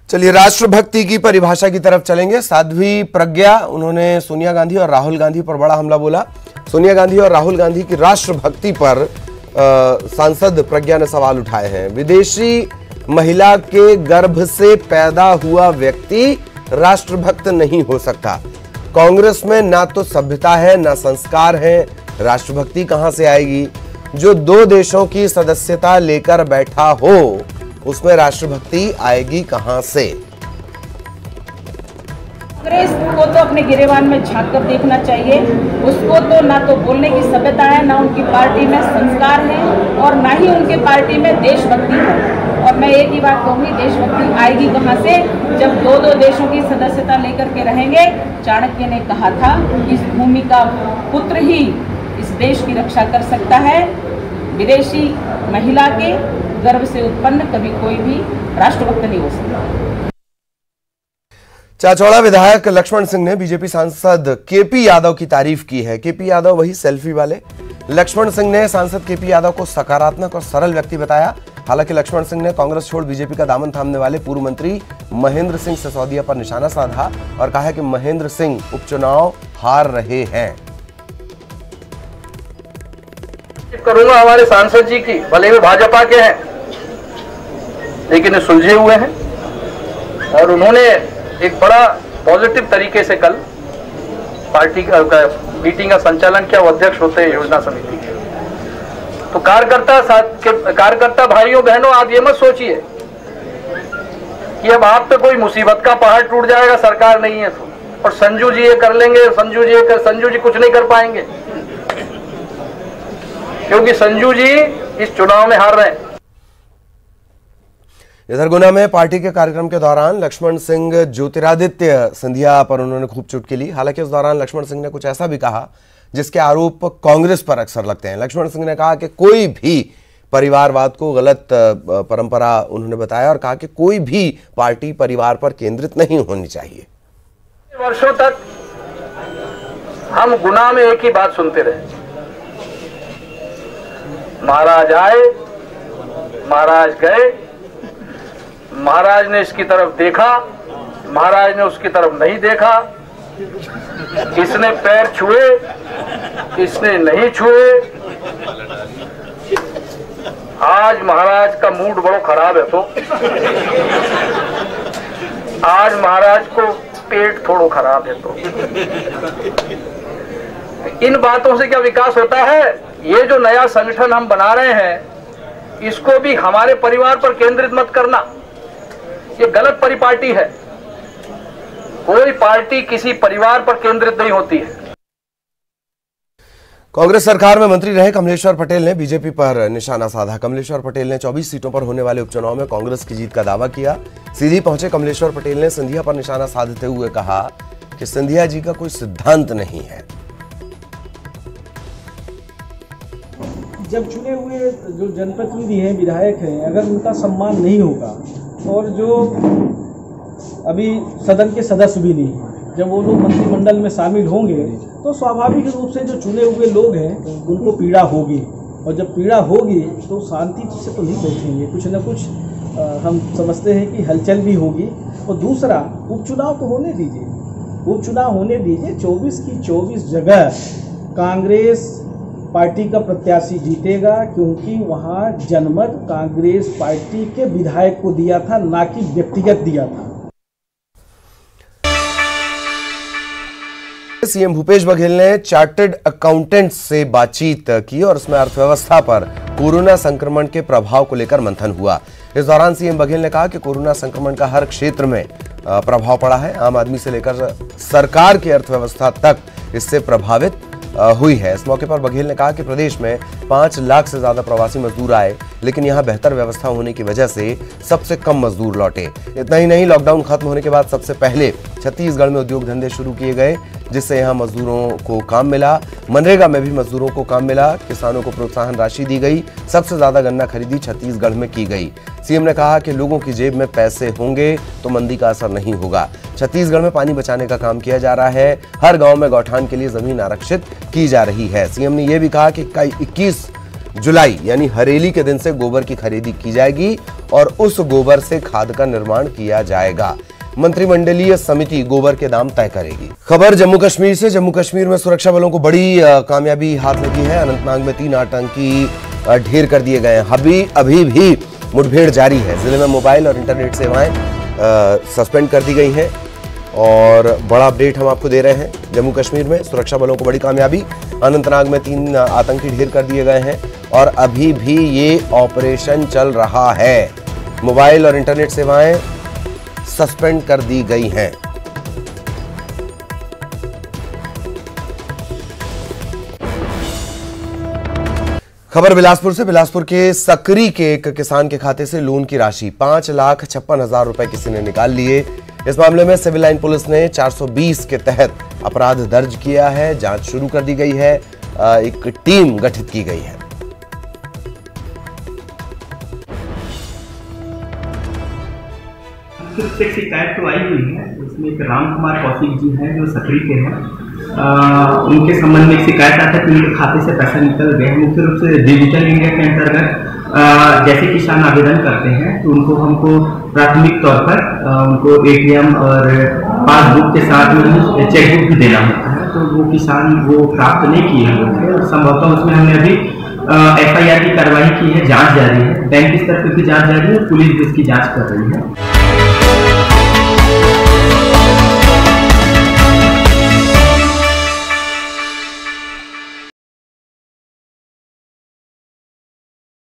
चलिए राष्ट्रभक्ति की परिभाषा की तरफ चलेंगे। साध्वी प्रज्ञा, उन्होंने सोनिया गांधी और राहुल गांधी पर बड़ा हमला बोला। सोनिया गांधी और राहुल गांधी की राष्ट्रभक्ति पर सांसद प्रज्ञा ने सवाल उठाए हैं। विदेशी महिला के गर्भ से पैदा हुआ व्यक्ति राष्ट्रभक्त नहीं हो सकता। कांग्रेस में ना तो सभ्यता है ना संस्कार है, राष्ट्रभक्ति कहां से आएगी? जो दो देशों की सदस्यता लेकर बैठा हो उसमें राष्ट्रभक्ति आएगी कहां से? कांग्रेस को तो अपने गिरेबान में झांक कर देखना चाहिए। उसको तो ना तो बोलने की सभ्यता है, ना उनकी पार्टी में संस्कार है और ना ही उनके पार्टी में देशभक्ति है। और मैं एक ही बात कहूँगी, देशभक्ति आएगी कहाँ से? जब दो दो देशों की सदस्यता लेकर के रहेंगे। चाणक्य ने कहा था, इस भूमि का पुत्र ही इस देश की रक्षा कर सकता है। विदेशी महिला के गर्भ से उत्पन्न कभी कोई भी राष्ट्रभक्त नहीं हो सकता। चाचौड़ा विधायक लक्ष्मण सिंह ने बीजेपी सांसद केपी यादव की तारीफ की है। केपी यादव वही सेल्फी वाले। लक्ष्मण सिंह ने सांसद केपी यादव को सकारात्मक और सरल व्यक्ति बताया। हालांकि लक्ष्मण सिंह ने कांग्रेस छोड़ बीजेपी का दामन थामने वाले पूर्व मंत्री महेंद्र सिंह सिसोदिया पर निशाना साधा और कहा कि महेंद्र सिंह उपचुनाव हार रहे हैं। करूंगा हमारे सांसद जी की, भले ही भाजपा के हैं लेकिन सुलझे हुए हैं और उन्होंने एक बड़ा पॉजिटिव तरीके से कल पार्टी का मीटिंग का संचालन किया। वो अध्यक्ष होते हैं योजना समिति के। तो कार्यकर्ता भाइयों बहनों, आप ये मत सोचिए कि अब आप पे कोई मुसीबत का पहाड़ टूट जाएगा, सरकार नहीं है तो, और संजू जी ये कर लेंगे, संजू जी कुछ नहीं कर पाएंगे, क्योंकि संजू जी इस चुनाव में हार रहे हैं। इधर गुना में पार्टी के कार्यक्रम के दौरान लक्ष्मण सिंह ज्योतिरादित्य सिंधिया पर उन्होंने खूब चुटकी ली। हालांकि इस दौरान लक्ष्मण सिंह ने कुछ ऐसा भी कहा जिसके आरोप कांग्रेस पर अक्सर लगते हैं। लक्ष्मण सिंह ने कहा कि कोई भी परिवारवाद को गलत परंपरा उन्होंने बताया और कहा कि कोई भी पार्टी परिवार पर केंद्रित नहीं होनी चाहिए। वर्षों तक हम गुना में एक ही बात सुनते रहे, महाराज आए, महाराज गए, महाराज ने इसकी तरफ देखा, महाराज ने उसकी तरफ नहीं देखा, इसने पैर छुए, इसने नहीं छुए। आज महाराज का मूड बड़ा खराब है तो आज महाराज को पेट थोड़ा खराब है तो इन बातों से क्या विकास होता है? ये जो नया संगठन हम बना रहे हैं इसको भी हमारे परिवार पर केंद्रित मत करना, ये गलत परिपाटी है। कोई पार्टी किसी परिवार पर केंद्रित नहीं होती है। कांग्रेस सरकार में मंत्री रहे कमलेश्वर पटेल ने बीजेपी पर निशाना साधा। कमलेश्वर पटेल ने 24 सीटों पर होने वाले उपचुनाव में कांग्रेस की जीत का दावा किया। सीधी पहुंचे कमलेश्वर पटेल ने सिंधिया पर निशाना साधते हुए कहा कि सिंधिया जी का कोई सिद्धांत नहीं है। जब चुने हुए जो जनप्रतिनिधि हैं, विधायक हैं, अगर उनका सम्मान नहीं होगा और जो अभी सदन के सदस्य भी नहीं हैं, जब वो लोग मंत्रिमंडल में शामिल होंगे तो स्वाभाविक रूप से जो चुने हुए लोग हैं उनको पीड़ा होगी। और जब पीड़ा होगी तो शांति से तो नहीं बैठेंगे, कुछ न कुछ हम समझते हैं कि हलचल भी होगी। और दूसरा, उपचुनाव को होने दीजिए, उपचुनाव होने दीजिए। 24 की 24 जगह कांग्रेस पार्टी का प्रत्याशी जीतेगा, क्योंकि वहाँ जनमत कांग्रेस पार्टी के विधायक को दिया था, ना कि व्यक्तिगत दिया था। सीएम भूपेश बघेल ने चार्टर्ड अकाउंटेंट्स से बातचीत की और उसमें अर्थव्यवस्था पर कोरोना संक्रमण के प्रभाव को लेकर मंथन हुआ। इस दौरान सीएम बघेल ने कहा कि कोरोना संक्रमण का हर क्षेत्र में प्रभाव पड़ा है। आम आदमी से लेकर सरकार की अर्थव्यवस्था तक इससे प्रभावित हुई है। इस मौके पर बघेल ने कहा कि प्रदेश में 5 लाख से ज्यादा प्रवासी मजदूर आए, लेकिन यहां बेहतर व्यवस्था होने की वजह से सबसे कम मजदूर लौटे। इतना ही नहीं, लॉकडाउन खत्म होने के बाद सबसे पहले छत्तीसगढ़ में उद्योग धंधे शुरू किए गए, जिससे यहां मजदूरों को काम मिला। मनरेगा में भी मजदूरों को काम मिला। किसानों को प्रोत्साहन राशि दी गई। सबसे ज्यादा गन्ना खरीदी छत्तीसगढ़ में की गई। सीएम ने कहा कि लोगों की जेब में पैसे होंगे तो मंदी का असर नहीं होगा। छत्तीसगढ़ में पानी बचाने का काम किया जा रहा है। हर गांव में गौठान के लिए जमीन आरक्षित की जा रही है। सीएम ने यह भी कहा कि 21 जुलाई यानी हरेली के दिन से गोबर की खरीदी की जाएगी और उस गोबर से खाद का निर्माण किया जाएगा। मंत्रिमंडलीय समिति गोबर के दाम तय करेगी। खबर जम्मू कश्मीर से। जम्मू कश्मीर में सुरक्षा बलों को बड़ी कामयाबी हाथ लगी है। अनंतनाग में 3 आतंकी ढेर कर दिए गए हैं। अभी भी मुठभेड़ जारी है। जिले में मोबाइल और इंटरनेट सेवाएं सस्पेंड कर दी गई हैं और बड़ा अपडेट हम आपको दे रहे हैं। जम्मू कश्मीर में सुरक्षा बलों को बड़ी कामयाबी। अनंतनाग में 3 आतंकी ढेर कर दिए गए हैं और अभी भी ये ऑपरेशन चल रहा है। मोबाइल और इंटरनेट सेवाएं सस्पेंड कर दी गई हैं। खबर बिलासपुर से। बिलासपुर के सकरी के एक किसान के खाते से लोन की राशि 5,56,000 रुपए किसी ने निकाल लिए। इस मामले में सिविल लाइन पुलिस ने 420 के तहत अपराध दर्ज किया है। जांच शुरू कर दी गई है। एक टीम गठित की गई है। एक शिकायत तो आई हुई है। उसमें एक राम कुमार कौशिक जी हैं जो सकरी के हैं। उनके संबंध में एक शिकायत आता है कि उनके खाते से पैसा निकल गया। मुख्य रूप से डिजिटल इंडिया के अंतर्गत जैसे किसान आवेदन करते हैं तो उनको हमको प्राथमिक तौर पर उनको ATM और पासबुक के साथ में चेकबुक भी देना होता है। तो वो किसान वो प्राप्त नहीं किए हुए थे और संभवतः उसमें हमने अभी FIR की कार्रवाई की है। जांच जारी है। बैंक स्तर पर भी जांच जारी है। पुलिस भी इसकी जांच कर रही है।